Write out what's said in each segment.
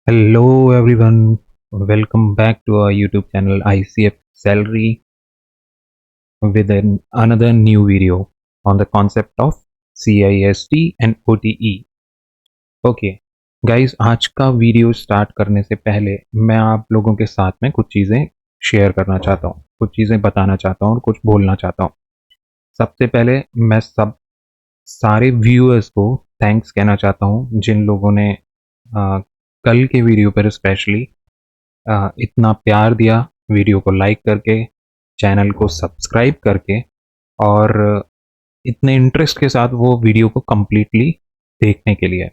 Hello everyone, welcome back to our YouTube channel ICF Salary with another new video on the concept of CIST and OTE. Okay guys, आज का video start करने से पहले मैं आप लोगों के साथ में कुछ चीज़ें शेयर करना चाहता हूँ, कुछ चीज़ें बताना चाहता हूँ और कुछ बोलना चाहता हूँ। सबसे पहले मैं सारे व्यूअर्स को थैंक्स कहना चाहता हूँ जिन लोगों ने कल के वीडियो पर स्पेशली इतना प्यार दिया, वीडियो को लाइक करके, चैनल को सब्सक्राइब करके और इतने इंटरेस्ट के साथ वो वीडियो को कम्प्लीटली देखने के लिए।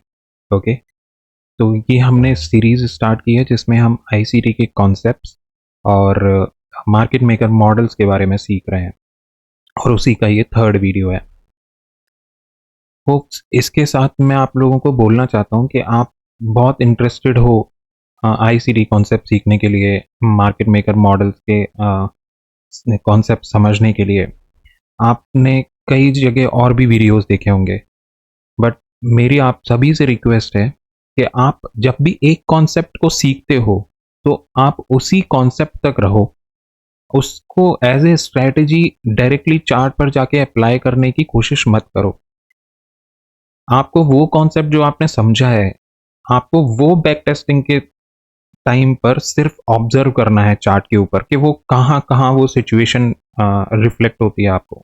ओके, तो ये हमने सीरीज स्टार्ट की है जिसमें हम आईसीटी के कॉन्सेप्ट्स और मार्केट मेकर मॉडल्स के बारे में सीख रहे हैं और उसी का ये थर्ड वीडियो है। होप्स इसके साथ मैं आप लोगों को बोलना चाहता हूँ कि आप बहुत इंटरेस्टेड हो आईसीटी कॉन्सेप्ट सीखने के लिए, मार्केट मेकर मॉडल्स के कॉन्सेप्ट समझने के लिए। आपने कई जगह और भी वीडियोस देखे होंगे, बट मेरी आप सभी से रिक्वेस्ट है कि आप जब भी एक कॉन्सेप्ट को सीखते हो तो आप उसी कॉन्सेप्ट तक रहो, उसको as a strategy directly chart पर जाके अप्लाई करने की कोशिश मत करो। आपको वो कॉन्सेप्ट जो आपने समझा है, आपको वो बैक टेस्टिंग के टाइम पर सिर्फ ऑब्जर्व करना है चार्ट के ऊपर कि वो कहाँ कहाँ वो सिचुएशन रिफ्लेक्ट होती है आपको।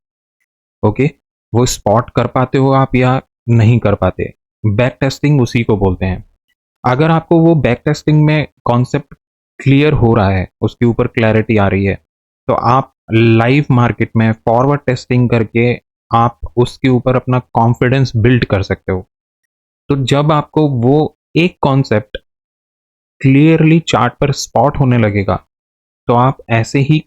ओके, वो स्पॉट कर पाते हो आप या नहीं कर पाते, बैक टेस्टिंग उसी को बोलते हैं। अगर आपको वो बैक टेस्टिंग में कॉन्सेप्ट क्लियर हो रहा है, उसके ऊपर क्लैरिटी आ रही है, तो आप लाइव मार्केट में फॉरवर्ड टेस्टिंग करके आप उसके ऊपर अपना कॉन्फिडेंस बिल्ड कर सकते हो। तो जब आपको वो एक कॉन्सेप्ट क्लियरली चार्ट पर स्पॉट होने लगेगा, तो आप ऐसे ही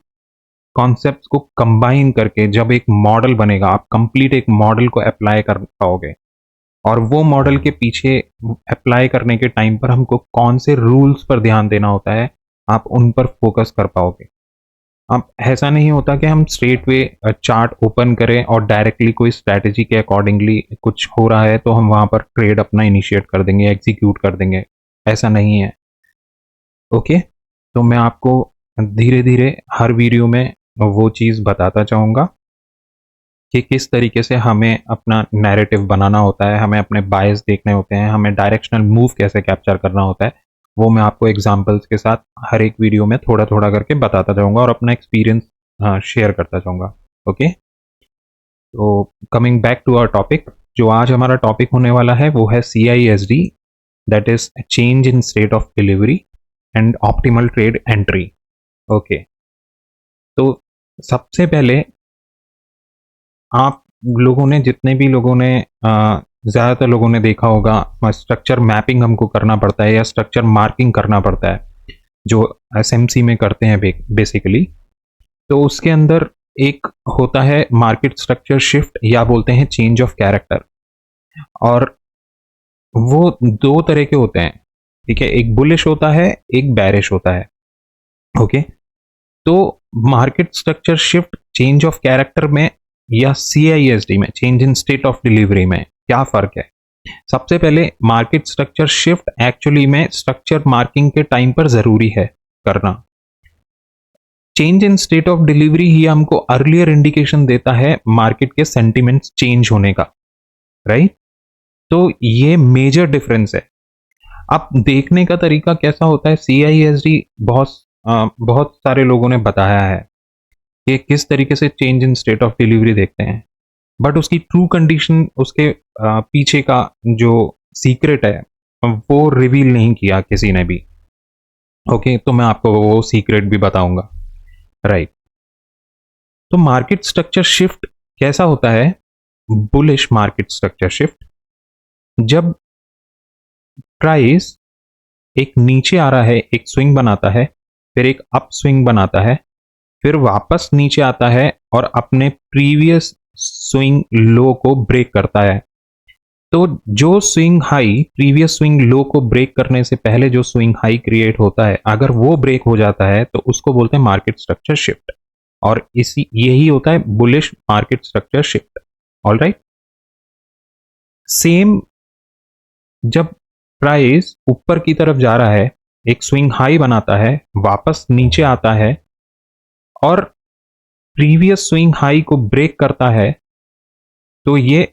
कॉन्सेप्ट्स को कंबाइन करके जब एक मॉडल बनेगा, आप कंप्लीट एक मॉडल को अप्लाई कर पाओगे। और वो मॉडल के पीछे अप्लाई करने के टाइम पर हमको कौन से रूल्स पर ध्यान देना होता है, आप उन पर फोकस कर पाओगे। अब ऐसा नहीं होता कि हम स्ट्रेट वे चार्ट ओपन करें और डायरेक्टली कोई स्ट्रैटेजी के अकॉर्डिंगली कुछ हो रहा है तो हम वहां पर ट्रेड अपना इनिशिएट कर देंगे, एग्जीक्यूट कर देंगे। ऐसा नहीं है। ओके, तो मैं आपको धीरे धीरे हर वीडियो में वो चीज़ बताता जाऊंगा कि किस तरीके से हमें अपना नैरेटिव बनाना होता है, हमें अपने बायस देखने होते हैं, हमें डायरेक्शनल मूव कैसे कैप्चर करना होता है। वो मैं आपको एग्जांपल्स के साथ हर एक वीडियो में थोड़ा थोड़ा करके बताता जाऊंगा और अपना एक्सपीरियंस शेयर करता जाऊंगा। ओके, तो coming back to our topic, जो आज हमारा टॉपिक होने वाला है वो है CISD, that is change in state of delivery and optimal trade entry. Okay, तो सबसे पहले आप लोगों ने, जितने भी लोगों ने ज़्यादातर लोगों ने देखा होगा, स्ट्रक्चर मैपिंग हमको करना पड़ता है या स्ट्रक्चर मार्किंग करना पड़ता है, जो SMC में करते हैं बेसिकली। तो उसके अंदर एक होता है मार्केट स्ट्रक्चर शिफ्ट या बोलते हैं चेंज ऑफ कैरेक्टर, और वो दो तरह के होते हैं। ठीक है, एक बुलिश होता है, एक बैरिश होता है। ओके, तो market structure shift change of character में या CISD में change in state of delivery में क्या फर्क है? सबसे पहले, मार्केट स्ट्रक्चर शिफ्ट एक्चुअली में स्ट्रक्चर मार्किंग के टाइम पर जरूरी है करना। Change in state of delivery ही हमको अर्लियर इंडिकेशन देता है मार्केट के सेंटिमेंट्स चेंज होने का, राइट? तो ये मेजर डिफरेंस है। अब देखने का तरीका कैसा होता है, CISD बहुत सारे लोगों ने बताया है कि किस तरीके से change in state of delivery देखते हैं, बट उसकी ट्रू कंडीशन, उसके पीछे का जो सीक्रेट है वो रिवील नहीं किया किसी ने भी। ओके, तो मैं आपको वो सीक्रेट भी बताऊंगा, राइट? तो मार्केट स्ट्रक्चर शिफ्ट कैसा होता है? बुलिश मार्केट स्ट्रक्चर शिफ्ट, जब प्राइस एक नीचे आ रहा है, एक स्विंग बनाता है, फिर एक अप स्विंग बनाता है, फिर वापस नीचे आता है और अपने प्रीवियस स्विंग लो को ब्रेक करता है। तो जो swing high, previous swing low को ब्रेक करने से पहले जो स्विंग हाई क्रिएट होता है, अगर वो ब्रेक हो जाता है तो उसको बोलते हैं मार्केट स्ट्रक्चर शिफ्ट, और इसी यही होता है bullish market structure shift. All right, same जब प्राइस ऊपर की तरफ जा रहा है, एक स्विंग हाई बनाता है, वापस नीचे आता है और प्रीवियस स्विंग हाई को ब्रेक करता है, तो ये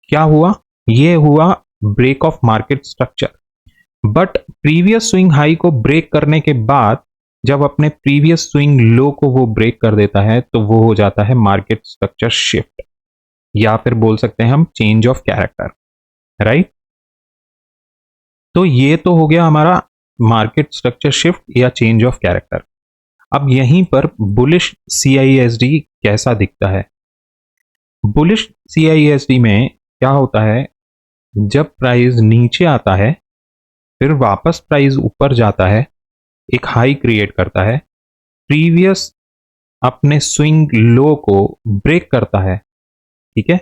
क्या हुआ? ये हुआ break of market structure. But previous swing high को ब्रेक करने के बाद जब अपने प्रीवियस स्विंग लो को वो ब्रेक कर देता है तो वो हो जाता है मार्केट स्ट्रक्चर शिफ्ट, या फिर बोल सकते हैं हम चेंज ऑफ कैरेक्टर, राइट? तो ये तो हो गया हमारा मार्केट स्ट्रक्चर शिफ्ट या चेंज ऑफ कैरेक्टर। अब यहीं पर बुलिश सीआईएसडी कैसा दिखता है? बुलिश सीआईएसडी में क्या होता है, जब प्राइस नीचे आता है फिर वापस प्राइस ऊपर जाता है, एक हाई क्रिएट करता है, प्रीवियस अपने स्विंग लो को ब्रेक करता है, ठीक है,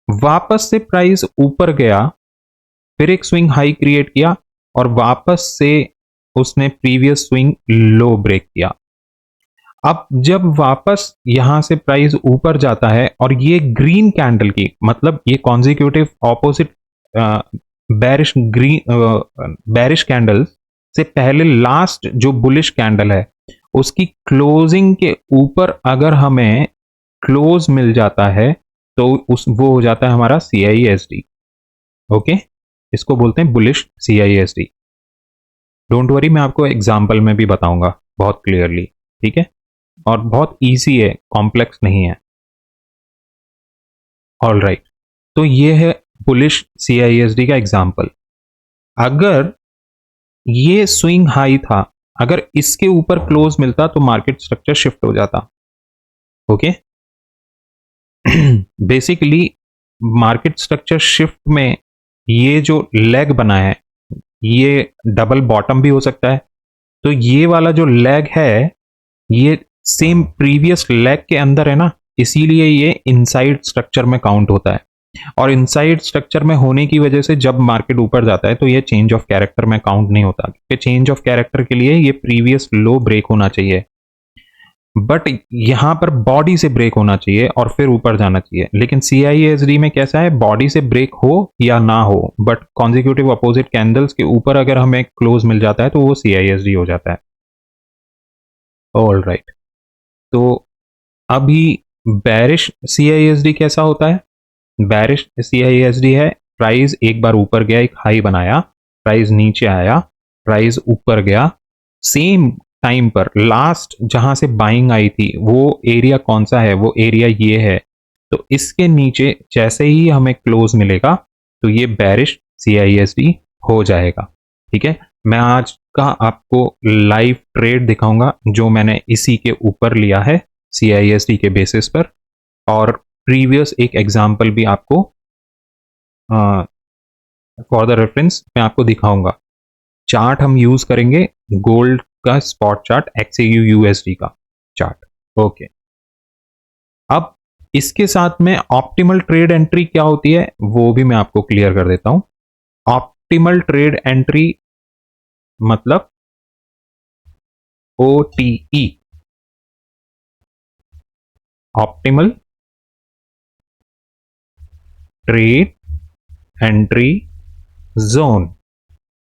वापस से प्राइस ऊपर गया, फिर एक स्विंग हाई क्रिएट किया और वापस से उसने प्रीवियस स्विंग लो ब्रेक किया। अब जब वापस यहां से प्राइस ऊपर जाता है और ये ग्रीन कैंडल की, मतलब ये कॉन्जिक्यूटिव ऑपोजिट बैरिश कैंडल से पहले लास्ट जो बुलिश कैंडल है उसकी क्लोजिंग के ऊपर अगर हमें क्लोज मिल जाता है तो वो हो जाता है हमारा सीआईएसडी। ओके, इसको बोलते हैं बुलिश सीआईएसडी। डोंट वरी, मैं आपको एग्जांपल में भी बताऊंगा बहुत क्लियरली, ठीक है, और बहुत इजी है, कॉम्प्लेक्स नहीं है। ऑल राइट, तो ये है बुलिश सीआईएसडी का एग्जांपल। अगर ये स्विंग हाई था, अगर इसके ऊपर क्लोज मिलता तो मार्केट स्ट्रक्चर शिफ्ट हो जाता। Okay, basically market structure shift में ये जो लेग बना है ये डबल बॉटम भी हो सकता है, तो ये वाला जो लेग है ये सेम प्रीवियस लेग के अंदर है ना, इसीलिए ये इनसाइड स्ट्रक्चर में काउंट होता है। और इनसाइड स्ट्रक्चर में होने की वजह से जब मार्केट ऊपर जाता है तो ये चेंज ऑफ कैरेक्टर में काउंट नहीं होता, क्योंकि चेंज ऑफ कैरेक्टर के लिए ये प्रीवियस लो ब्रेक होना चाहिए, बट यहां पर बॉडी से ब्रेक होना चाहिए और फिर ऊपर जाना चाहिए। लेकिन सीआईएसडी में कैसा है, बॉडी से ब्रेक हो या ना हो, बट कॉन्जिक्यूटिव अपोजिट कैंडल्स के ऊपर अगर हमें क्लोज मिल जाता है तो वो सीआईएसडी हो जाता है। ऑल राइट, तो अभी बैरिश सीआईएसडी कैसा होता है? बैरिश सीआईएसडी है, प्राइस एक बार ऊपर गया, एक हाई बनाया, प्राइस नीचे आया, प्राइस ऊपर गया, सेम टाइम पर लास्ट जहां से बाइंग आई थी वो एरिया कौन सा है, वो एरिया ये है, तो इसके नीचे जैसे ही हमें क्लोज मिलेगा तो ये बैरिश सीआईएसडी हो जाएगा। ठीक है, मैं आज का आपको लाइव ट्रेड दिखाऊंगा जो मैंने इसी के ऊपर लिया है सीआईएसडी के बेसिस पर, और प्रीवियस एक एग्जांपल भी आपको फॉर द रेफरेंस मैं आपको दिखाऊंगा। चार्ट हम यूज करेंगे गोल्ड का स्पॉट चार्ट, XAU USD का चार्ट। ओके, अब इसके साथ में ऑप्टिमल ट्रेड एंट्री क्या होती है वो भी मैं आपको क्लियर कर देता हूं। ऑप्टिमल ट्रेड एंट्री मतलब OTE, optimal trade entry zone.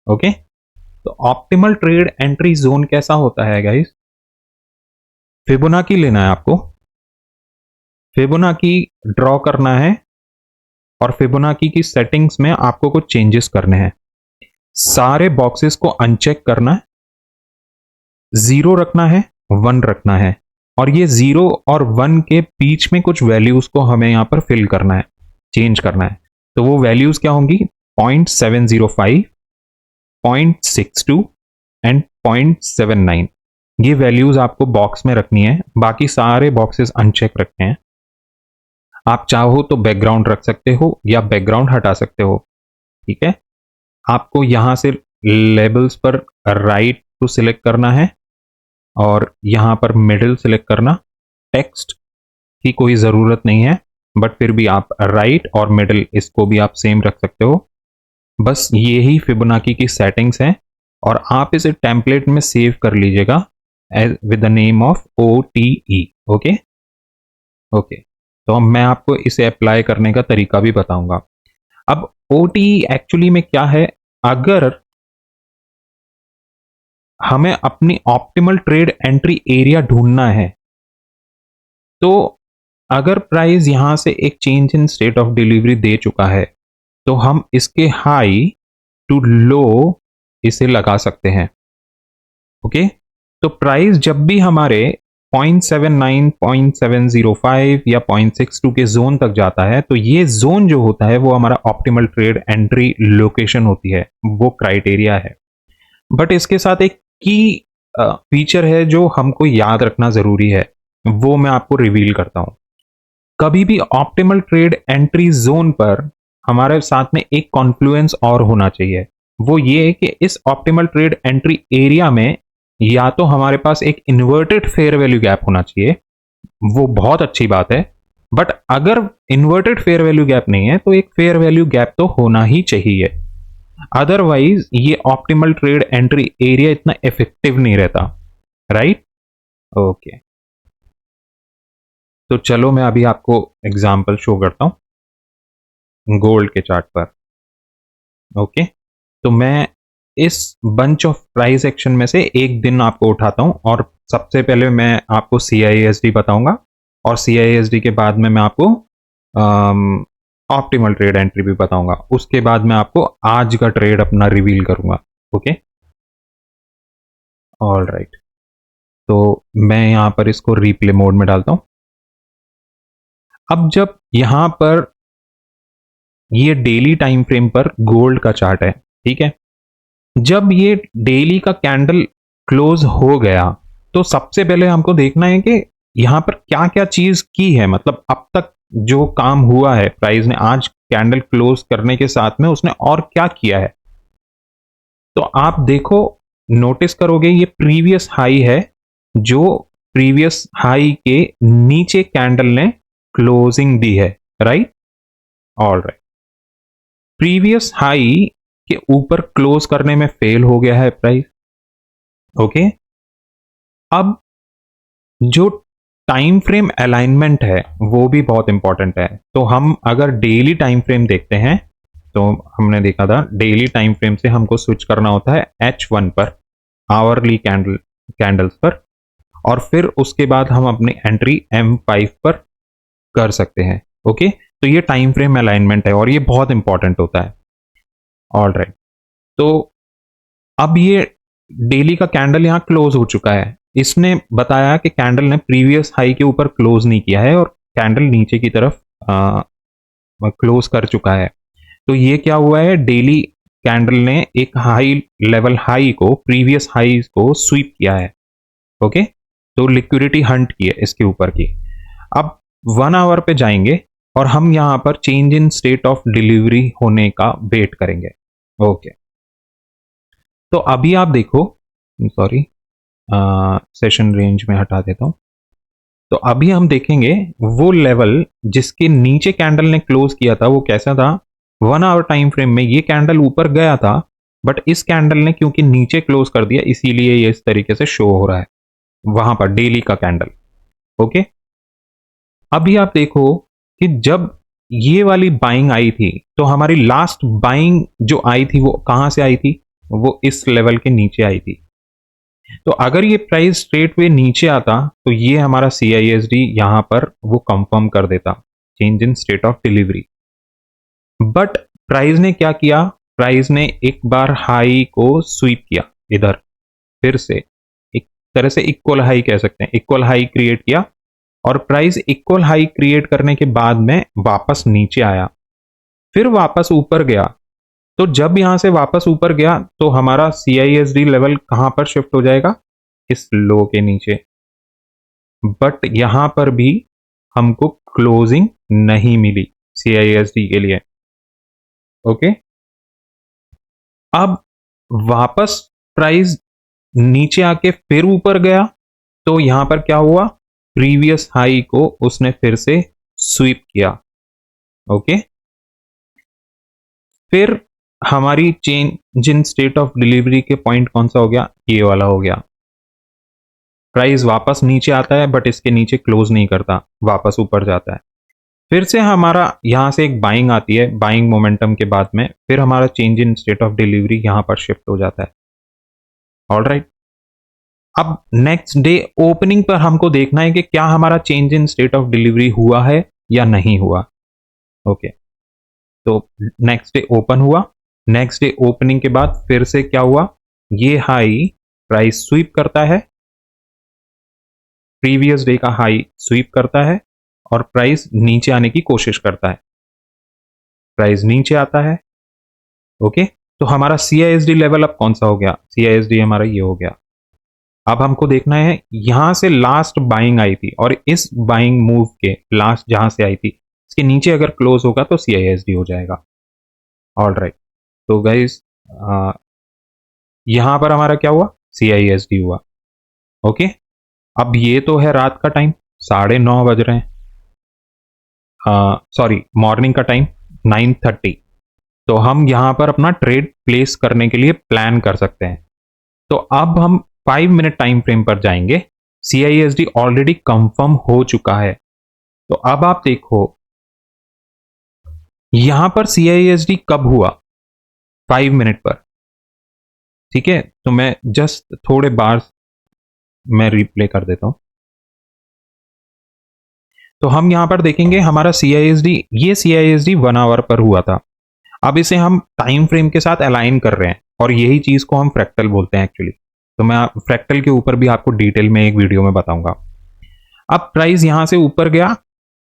Okay, तो ऑप्टिमल ट्रेड एंट्री जोन कैसा होता है गाइस? फिबोनाकी लेना है आपको, फिबोनाकी ड्रॉ करना है और फिबोनाकी की सेटिंग्स में आपको कुछ चेंजेस करने हैं। सारे बॉक्सेस को अनचेक करना है, 0 रखना है, 1 रखना है, और ये 0 और 1 के बीच में कुछ वैल्यूज को हमें यहां पर फिल करना है, चेंज करना है। तो वो वैल्यूज क्या होंगी? 0.705, 0.62 एंड 0.79। ये वैल्यूज आपको बॉक्स में रखनी है, बाकी सारे बॉक्सेस अनचेक रखने हैं। आप चाहो तो बैकग्राउंड रख सकते हो या बैकग्राउंड हटा सकते हो। ठीक है, आपको यहां से लेबल्स पर राइट टू सिलेक्ट करना है और यहां पर मिडिल सिलेक्ट करना। टेक्स्ट की कोई ज़रूरत नहीं है, बट फिर भी आप राइट और मिडिल इसको भी आप सेम रख सकते हो। बस ये ही फिबोनाकी की सेटिंग्स हैं और आप इसे टेम्पलेट में सेव कर लीजिएगा with the name of OTE। Okay okay, तो मैं आपको इसे अप्लाई करने का तरीका भी बताऊंगा। अब ओटी एक्चुअली में क्या है, अगर हमें अपनी ऑप्टिमल ट्रेड एंट्री एरिया ढूंढना है, तो अगर प्राइस यहां से एक change in state of delivery दे चुका है, तो हम इसके हाई टू लो इसे लगा सकते हैं। ओके, तो प्राइस जब भी हमारे 0.79, 0.705 या 0.62 के जोन तक जाता है, तो ये जोन जो होता है वो हमारा ऑप्टिमल ट्रेड एंट्री लोकेशन होती है, वो क्राइटेरिया है। बट इसके साथ एक की फीचर है जो हमको याद रखना जरूरी है, वो मैं आपको रिवील करता हूं। कभी भी ऑप्टिमल ट्रेड एंट्री जोन पर हमारे साथ में एक कॉन्फ्लुएंस और होना चाहिए। वो ये है कि इस ऑप्टिमल ट्रेड एंट्री एरिया में या तो हमारे पास एक इन्वर्टेड फेयर वैल्यू गैप होना चाहिए, वो बहुत अच्छी बात है। बट अगर इन्वर्टेड फेयर वैल्यू गैप नहीं है, तो एक फेयर वैल्यू गैप तो होना ही चाहिए, अदरवाइज ये ऑप्टिमल ट्रेड एंट्री एरिया इतना इफेक्टिव नहीं रहता। Right, okay. तो चलो मैं अभी आपको एग्जांपल शो करता हूं गोल्ड के चार्ट पर। ओके, तो मैं इस बंच ऑफ प्राइस एक्शन में से एक दिन आपको उठाता हूं, और सबसे पहले मैं आपको CISD बताऊंगा, और CISD के बाद में मैं आपको ऑप्टिमल ट्रेड एंट्री भी बताऊंगा। उसके बाद मैं आपको आज का ट्रेड अपना रिवील करूंगा। Okay, all right. तो मैं यहां पर इसको रिप्ले मोड में डालता हूं। अब जब यहां पर ये डेली टाइम फ्रेम पर गोल्ड का चार्ट है, ठीक है, जब ये डेली का कैंडल क्लोज हो गया, तो सबसे पहले हमको देखना है कि यहां पर क्या क्या चीज की है, मतलब अब तक जो काम हुआ है प्राइस ने आज कैंडल क्लोज करने के साथ में उसने और क्या किया है। तो आप देखो, नोटिस करोगे ये प्रीवियस हाई है, जो प्रीवियस हाई के नीचे कैंडल ने क्लोजिंग दी है। Right, all right. Previous high के ऊपर क्लोज करने में फेल हो गया है प्राइस। ओके, अब जो टाइम फ्रेम अलाइनमेंट है वो भी बहुत इंपॉर्टेंट है। तो हम अगर डेली टाइम फ्रेम देखते हैं, तो हमने देखा था डेली टाइम फ्रेम से हमको स्विच करना होता है H1 पर, आवरली कैंडल्स पर, और फिर उसके बाद हम अपनी एंट्री M5 पर कर सकते हैं। ओके, तो ये टाइम फ्रेम अलाइनमेंट है और ये बहुत इंपॉर्टेंट होता है। ऑल राइट, तो अब ये डेली का कैंडल यहां क्लोज हो चुका है। इसने बताया कि कैंडल ने प्रीवियस हाई के ऊपर क्लोज नहीं किया है और कैंडल नीचे की तरफ क्लोज कर चुका है। तो ये क्या हुआ है, डेली कैंडल ने एक हाई लेवल हाई को, प्रीवियस हाई को स्वीप किया है। ओके, तो लिक्विडिटी हंट की है इसके ऊपर की। अब 1 आवर पे जाएंगे और हम यहां पर change in state of delivery होने का वेट करेंगे। ओके, तो अभी आप देखो, सॉरी, सेशन रेंज में हटा देता हूं। तो अभी हम देखेंगे वो लेवल जिसके नीचे कैंडल ने क्लोज किया था वो कैसा था। 1 आवर टाइम फ्रेम में ये कैंडल ऊपर गया था, बट इस कैंडल ने क्योंकि नीचे क्लोज कर दिया, इसीलिए ये इस तरीके से शो हो रहा है वहां पर डेली का कैंडल। ओके, अभी आप देखो कि जब ये वाली बाइंग आई थी, तो हमारी लास्ट बाइंग जो आई थी वो कहां से आई थी, वो इस लेवल के नीचे आई थी। तो अगर ये प्राइस स्ट्रेट वे नीचे आता, तो ये हमारा CISD यहां पर वो कंफर्म कर देता, change in state of delivery. But price ने क्या किया, प्राइस ने एक बार हाई को स्वीप किया, इधर फिर से एक तरह से इक्वल हाई कह सकते हैं, इक्वल हाई क्रिएट किया, और प्राइस इक्वल हाई क्रिएट करने के बाद में वापस नीचे आया, फिर वापस ऊपर गया। तो जब यहां से वापस ऊपर गया, तो हमारा CISD लेवल कहां पर शिफ्ट हो जाएगा, इस लो के नीचे। बट यहां पर भी हमको क्लोजिंग नहीं मिली CISD के लिए। ओके, अब वापस प्राइस नीचे आके फिर ऊपर गया, तो यहां पर क्या हुआ, प्रीवियस हाई को उसने फिर से स्वीप किया। ओके, फिर हमारी change in state of delivery के पॉइंट कौन सा हो गया, ये वाला हो गया। प्राइस वापस नीचे आता है बट इसके नीचे क्लोज नहीं करता, वापस ऊपर जाता है। फिर से हमारा यहाँ से एक बाइंग आती है, बाइंग मोमेंटम के बाद में फिर हमारा change in state of delivery यहाँ पर शिफ्ट हो जाता है। ऑल राइट, अब नेक्स्ट डे ओपनिंग पर हमको देखना है कि क्या हमारा change in state of delivery हुआ है या नहीं हुआ। ओके, तो नेक्स्ट डे ओपन हुआ, नेक्स्ट डे ओपनिंग के बाद फिर से क्या हुआ, ये हाई प्राइस स्वीप करता है, प्रीवियस डे का हाई स्वीप करता है और प्राइस नीचे आने की कोशिश करता है, प्राइस नीचे आता है। ओके, तो हमारा CISD लेवल अब कौन सा हो गया, CISD हमारा ये हो गया। अब हमको देखना है यहां से लास्ट बाइंग आई थी और इस बाइंग मूव के लास्ट जहां से आई थी इसके नीचे अगर क्लोज होगा तो CISD हो जाएगा। ऑल राइट, तो गाइस यहां पर हमारा क्या हुआ, CISD हुआ। ओके, अब ये तो है रात का टाइम, 9:30 बज रहे हैं, सॉरी मॉर्निंग का टाइम 9:30। तो हम यहां पर अपना ट्रेड प्लेस करने के लिए प्लान कर सकते हैं। तो अब हम 5 मिनट टाइम फ्रेम पर जाएंगे, CISD ऑलरेडी कंफर्म हो चुका है। तो अब आप देखो यहां पर CISD कब हुआ, 5 मिनट पर। ठीक है, तो मैं जस्ट थोड़े बार मैं रिप्ले कर देता हूं। तो हम यहां पर देखेंगे हमारा CISD, ये CISD 1 आवर पर हुआ था। अब इसे हम टाइम फ्रेम के साथ अलाइन कर रहे हैं और यही चीज को हम फ्रैक्टल बोलते हैं एक्चुअली। तो मैं फ्रैक्टल के ऊपर भी आपको डिटेल में एक वीडियो में बताऊंगा। अब प्राइस यहां से ऊपर गया,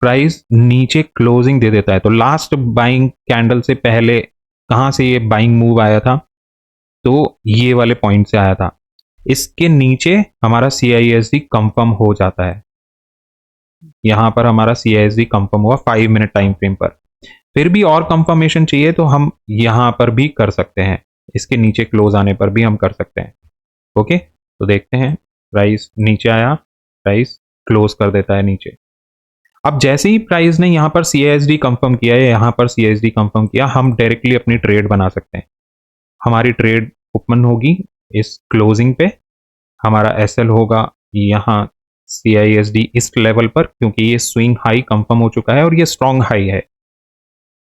प्राइस नीचे क्लोजिंग दे देता है। तो लास्ट बाइंग कैंडल से पहले कहां से ये बाइंग मूव आया था, तो ये वाले पॉइंट से आया था। इसके नीचे हमारा CISD कंफर्म हो जाता है। यहां पर हमारा CISD कंफर्म हुआ 5 मिनट टाइम फ्रेम पर। फिर भी और कंफर्मेशन चाहिए तो हम यहां पर भी कर सकते हैं, इसके नीचे क्लोज आने पर भी हम कर सकते हैं। ओके, तो देखते हैं, प्राइस नीचे आया, प्राइस क्लोज कर देता है नीचे। अब जैसे ही प्राइस ने यहां पर CISD कंफर्म किया है, यहां पर CISD कंफर्म किया, हम डायरेक्टली अपनी ट्रेड बना सकते हैं। हमारी ट्रेड ओपन होगी इस क्लोजिंग पे, हमारा SL होगा यहाँ CISD इस लेवल पर, क्योंकि ये स्विंग हाई कंफर्म हो चुका है और ये स्ट्रॉन्ग हाई है।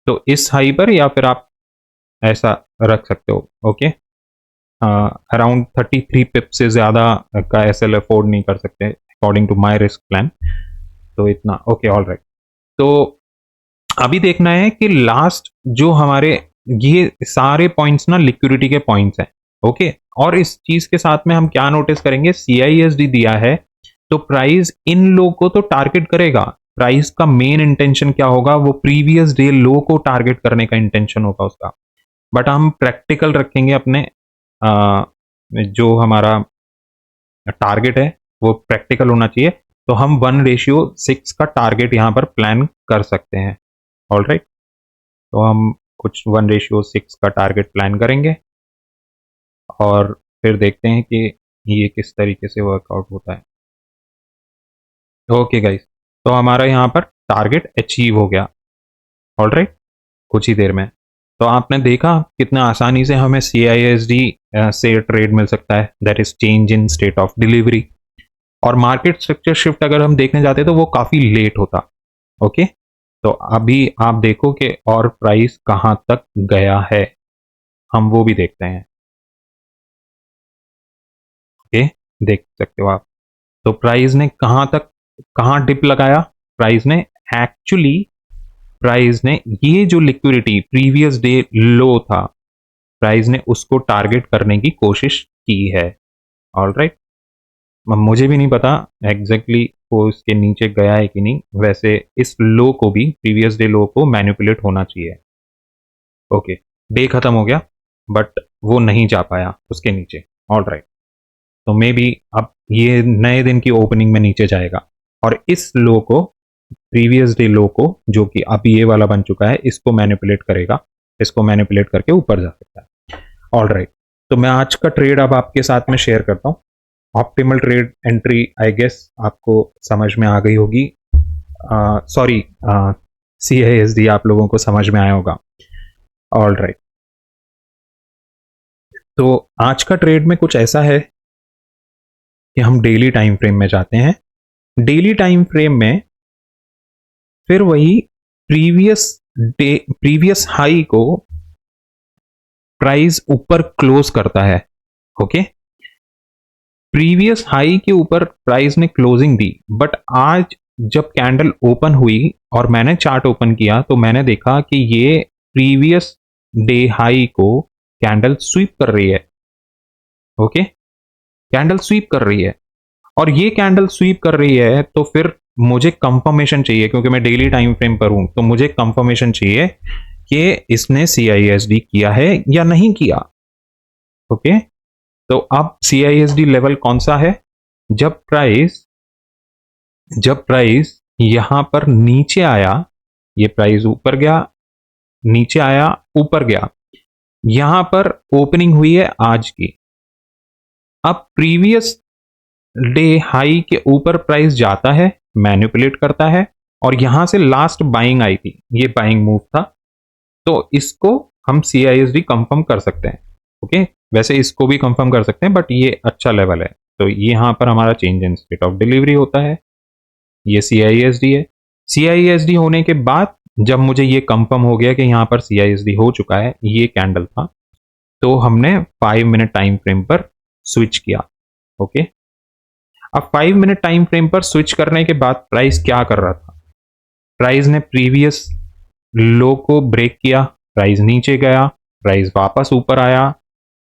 तो इस हाई पर या फिर आप ऐसा रख सकते हो। ओके, अराउंड 33 पिप से ज़्यादा का SL अफोर्ड नहीं कर सकते according to my risk plan, तो इतना। ओके, ऑल राइट, तो अभी देखना है कि लास्ट जो हमारे ये सारे पॉइंट्स ना लिक्विडिटी के पॉइंट्स हैं। ओके, और इस चीज के साथ में हम क्या नोटिस करेंगे, CISD दिया है तो प्राइस इन लो को तो टारगेट करेगा। प्राइस का मेन इंटेंशन क्या होगा, वो प्रीवियस डे लो को टारगेट करने का इंटेंशन होगा उसका। बट हम प्रैक्टिकल रखेंगे अपने जो हमारा टारगेट है वो प्रैक्टिकल होना चाहिए। तो हम 1:6 का टारगेट यहां पर प्लान कर सकते हैं। ऑल राइट, तो हम कुछ 1:6 का टारगेट प्लान करेंगे और फिर देखते हैं कि ये किस तरीके से वर्कआउट होता है। ओके गाइस, तो हमारा यहाँ पर टारगेट अचीव हो गया। ऑल राइट, कुछ ही देर में। तो आपने देखा कितना आसानी से हमें CISD से ट्रेड मिल सकता है, that is change in state of delivery. और मार्केट स्ट्रक्चर शिफ्ट अगर हम देखने जाते तो वो काफी लेट होता। ओके, तो अभी आप देखो कि और प्राइस कहां तक गया है, हम वो भी देखते हैं। ओके, देख सकते हो आप, तो प्राइस ने कहां डिप लगाया, प्राइस ने एक्चुअली प्राइस ने ये जो लिक्विडिटी प्रीवियस डे लो था, प्राइस ने उसको टारगेट करने की कोशिश की है। ऑल राइट, मुझे भी नहीं पता एग्जैक्टली वो इसके नीचे गया है कि नहीं। वैसे इस लो को भी, प्रीवियस डे लो को मैनिपुलेट होना चाहिए। ओके, डे खत्म हो गया बट वो नहीं जा पाया उसके नीचे। ऑल राइट, तो मे बी अब ये नए दिन की ओपनिंग में नीचे जाएगा और इस लो को, प्रीवियस डे लो को, जो कि अब ये वाला बन चुका है, इसको मैनिपुलेट करेगा, इसको मैनिपुलेट करके ऊपर जा सकता है। ऑल राइट, तो मैं आज का ट्रेड अब आपके साथ में शेयर करता हूँ। Optimal trade entry I guess आपको समझ में आ गई होगी, सॉरी CISD आप लोगों को समझ में आया होगा। ऑल राइट, तो आज का ट्रेड में कुछ ऐसा है कि हम डेली टाइम फ्रेम में जाते हैं। डेली टाइम फ्रेम में फिर वही प्रीवियस हाई को प्राइस ऊपर क्लोज करता है। ओके, प्रीवियस हाई के ऊपर प्राइस ने क्लोजिंग दी, बट आज जब कैंडल ओपन हुई और मैंने चार्ट ओपन किया तो मैंने देखा कि ये प्रीवियस डे हाई को कैंडल स्वीप कर रही है। ओके, कैंडल स्वीप कर रही है, और ये कैंडल स्वीप कर रही है तो फिर मुझे कंफर्मेशन चाहिए, क्योंकि मैं डेली टाइम फ्रेम पर हूं, तो मुझे कंफर्मेशन चाहिए कि इसने CISD किया है या नहीं किया। ओके, तो अब CISD लेवल कौन सा है? जब प्राइस यहां पर नीचे आया, ये प्राइस ऊपर गया, नीचे आया, ऊपर गया, यहां पर ओपनिंग हुई है आज की। अब प्रीवियस डे हाई के ऊपर प्राइस जाता है, मैनिपुलेट करता है, और यहां से लास्ट बाइंग आई थी, ये बाइंग मूव था, तो इसको हम CISD कंफर्म कर सकते हैं। ओके, वैसे इसको भी कंफर्म कर सकते हैं, बट ये अच्छा लेवल है, तो यहां पर हमारा change in state of delivery होता है, ये CISD है। CISD होने के बाद जब मुझे ये कंफर्म हो गया कि यहां पर CISD हो चुका है, ये कैंडल था, तो हमने 5 मिनट टाइम फ्रेम पर स्विच किया। ओके, अब 5 मिनट टाइम फ्रेम पर स्विच करने के बाद प्राइस क्या कर रहा था? प्राइस ने प्रीवियस लो को ब्रेक किया, प्राइस नीचे गया, प्राइस वापस ऊपर आया,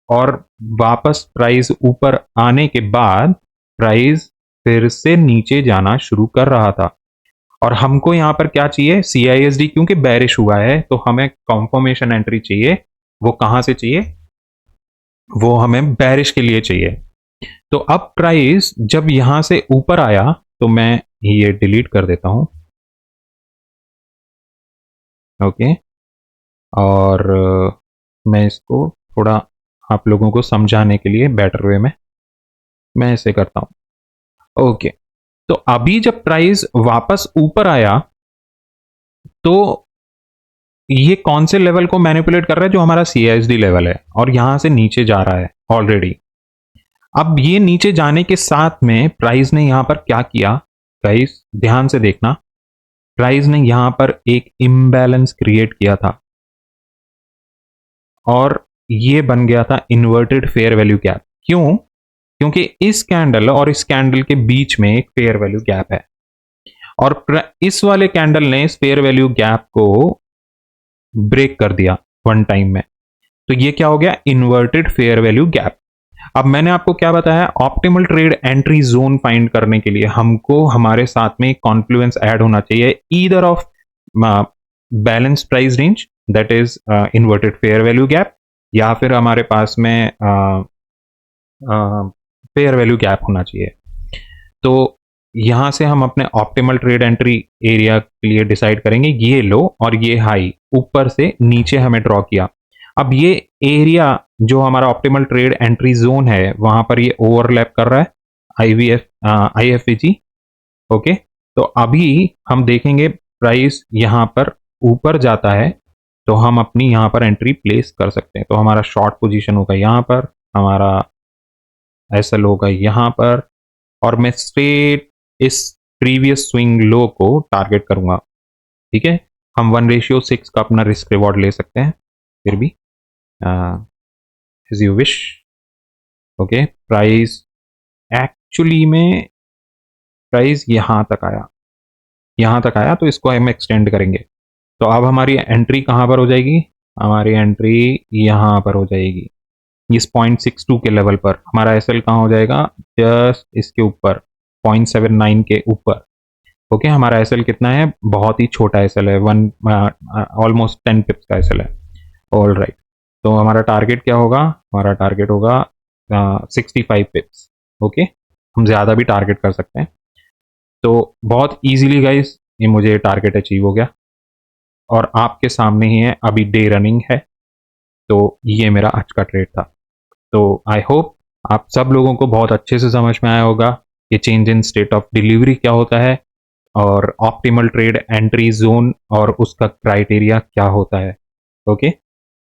और वापस प्राइस ऊपर आने के बाद प्राइस फिर से नीचे जाना शुरू कर रहा था। और हमको यहां पर क्या चाहिए? CISD, क्योंकि बेरिश हुआ है तो हमें कंफर्मेशन एंट्री चाहिए। वो कहां से चाहिए? वो हमें बेरिश के लिए चाहिए। तो अब प्राइस जब यहां से ऊपर आया, तो मैं ये डिलीट कर देता हूं। ओके, और मैं इसको थोड़ा आप लोगों को समझाने के लिए बेटर वे में मैं ऐसे करता हूं। ओके, तो अभी जब प्राइस वापस ऊपर आया, तो ये कौन से लेवल को मैनिपुलेट कर रहा है? जो हमारा CISD लेवल है, और यहां से नीचे जा रहा है ऑलरेडी। अब ये नीचे जाने के साथ में प्राइस ने यहां पर क्या किया? गाइस ध्यान से देखना, प्राइस ने यहां पर एक इम्बैलेंस क्रिएट किया था, और ये बन गया था इन्वर्टेड फेयर वैल्यू गैप। क्यों? क्योंकि इस कैंडल और इस कैंडल के बीच में एक फेयर वैल्यू गैप है, और इस वाले कैंडल ने इस फेयर वैल्यू गैप को ब्रेक कर दिया वन टाइम में। तो ये क्या हो गया? Inverted fair value gap. अब मैंने आपको क्या बताया? Optimal trade entry zone find करने के लिए हमको हमारे साथ में कॉन्फ्लुएंस ऐड होना चाहिए, either of balance price range, that is inverted fair value gap, या फिर हमारे पास में फेयर वैल्यू गैप होना चाहिए। तो यहां से हम अपने ऑप्टिमल ट्रेड एंट्री एरिया के लिए डिसाइड करेंगे। ये लो और ये हाई ऊपर से नीचे हमें ड्रॉ किया। अब ये एरिया जो हमारा ऑप्टिमल ट्रेड एंट्री जोन है, वहां पर ये ओवरलैप कर रहा है IFVG। ओके, तो अभी हम देखेंगे प्राइस यहां पर ऊपर जाता है, तो हम अपनी यहां पर एंट्री प्लेस कर सकते हैं। तो हमारा शॉर्ट पोजीशन होगा यहां पर, हमारा SL होगा यहां पर, और मैं स्ट्रेट इस प्रीवियस स्विंग लो को टारगेट करूंगा। ठीक है, हम 1:6 का अपना रिस्क रिवॉर्ड ले सकते हैं, फिर भी as you wish. Okay, price actually में प्राइस यहां तक आया, यहां तक आया, तो इसको हम एक्सटेंड करेंगे। तो अब हमारी एंट्री कहां पर हो जाएगी? हमारी एंट्री यहां पर हो जाएगी, इस 0.62 के लेवल पर। हमारा SL कहां हो जाएगा? जस्ट इसके ऊपर, 0.79 के ऊपर। ओके, हमारा SL कितना है? बहुत ही छोटा SL है, ऑलमोस्ट 10 पिप्स का SL है। ऑल राइट, तो हमारा टारगेट क्या होगा? हमारा टारगेट होगा 65 पिप्स। ओके, हम ज़्यादा भी टारगेट कर सकते हैं। तो बहुत इजीली गाइस ये मुझे टारगेट अचीव हो गया, और आपके सामने ही है, अभी डे रनिंग है। तो ये मेरा आज का ट्रेड था। तो आई होप आप सब लोगों को बहुत अच्छे से समझ में आया होगा कि change in state of delivery क्या होता है, और ऑप्टिमल ट्रेड एंट्री जोन और उसका क्राइटेरिया क्या होता है। ओके,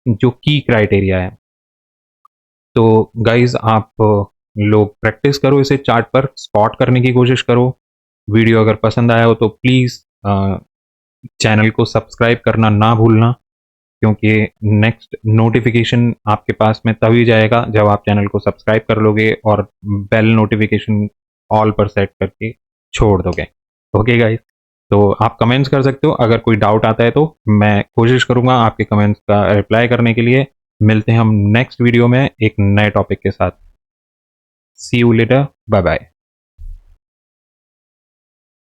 जो की क्राइटेरिया है। तो गाइज आप लोग प्रैक्टिस करो, इसे चार्ट पर स्पॉट करने की कोशिश करो। वीडियो अगर पसंद आया हो तो प्लीज़ चैनल को सब्सक्राइब करना ना भूलना, क्योंकि नेक्स्ट नोटिफिकेशन आपके पास में तभी जाएगा जब आप चैनल को सब्सक्राइब कर लोगे और बेल नोटिफिकेशन ऑल पर सेट करके छोड़ दोगे। ओके गाइस, तो आप कमेंट्स कर सकते हो, अगर कोई डाउट आता है तो मैं कोशिश करूंगा आपके कमेंट्स का रिप्लाई करने के लिए। मिलते हैं हम नेक्स्ट वीडियो में एक नए टॉपिक के साथ। सी यू लेटर, बाय बाय।